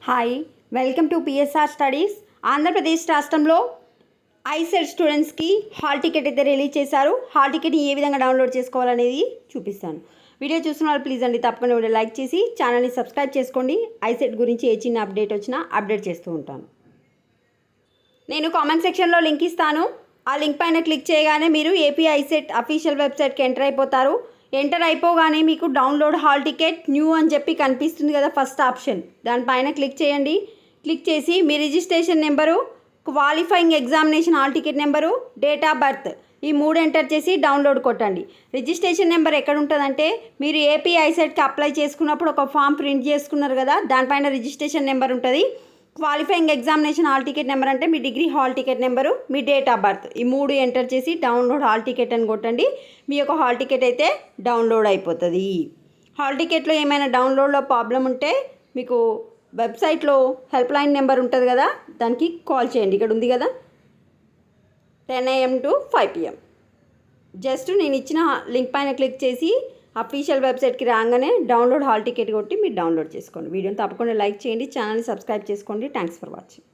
Hi, welcome to PSR studies. Andhra Pradesh రాష్ట్రంలో ICET స్టూడెంట్స్కి hall ticket అయితే రిలీజ్ చేశారు. హాల్ టికెట్ని ఏ విధంగా డౌన్లోడ్ చేసుకోవాలనేది చూపిస్తాను. వీడియో చూస్తున్న వాళ్ళు ప్లీజ్ అండి తప్పకుండా వీడియో లైక్ చేసి ఛానల్ని సబ్స్క్రైబ్ చేసుకోండి. ఐసెట్ గురించి ఏ చిన్న అప్డేట్ వచ్చినా అప్డేట్ చేస్తూ ఉంటాను. నేను కామెంట్ సెక్షన్లో లింక్ ఇస్తాను. ఆ లింక్ పైన క్లిక్ చేయగానే మీరు ఏపీ ఐసెట్ అఫీషియల్ వెబ్సైట్కి ఎంటర్ అయిపోతారు. ఎంటర్ అయిపోగానే మీకు డౌన్లోడ్ హాల్ టికెట్ న్యూ అని చెప్పి కనిపిస్తుంది కదా, ఫస్ట్ ఆప్షన్ దానిపైన క్లిక్ చేయండి. క్లిక్ చేసి మీ registration number, qualifying examination hall ticket number, date of birth ఈ 3 ఎంటర్ చేసి డౌన్లోడ్ కొట్టండి. రిజిస్ట్రేషన్ నెంబర్ ఎక్కడ ఉంటుందంటే మీరు ఏపీ ఐసెట్కి అప్లై చేసుకున్నప్పుడు ఒక ఫామ్ ప్రింట్ చేసుకున్నారు కదా, దానిపైన రిజిస్ట్రేషన్ నెంబర్ ఉంటుంది. Qualifying examination hall ticket number అంటే మీ డిగ్రీ హాల్ టికెట్ నెంబరు, మీ డేట్ ఆఫ్ బర్త్ ఈ 3 ఎంటర్ చేసి డౌన్లోడ్ హాల్ టికెట్ అని కొట్టండి. మీ యొక్క హాల్ టికెట్ అయితే డౌన్లోడ్ అయిపోతుంది. హాల్ టికెట్లో ఏమైనా డౌన్లోడ్లో ప్రాబ్లం ఉంటే మీకు వెబ్సైట్లో హెల్ప్ లైన్ నెంబర్ ఉంటుంది కదా, దానికి కాల్ చేయండి. ఇక్కడ ఉంది కదా 10 AM to 5 PM. జస్ట్ నేను ఇచ్చిన లింక్ పైన క్లిక్ చేసి అఫీషియల్ వెబ్సైట్కి రాగానే డౌన్లోడ్ హాల్ టికెట్ కొట్టి మీరు డౌన్లోడ్ చేసుకోండి. వీడియోని తప్పకుండా లైక్ చేయండి, ఛానల్ని సబ్స్క్రైబ్ చేసుకోండి. Thanks for watching.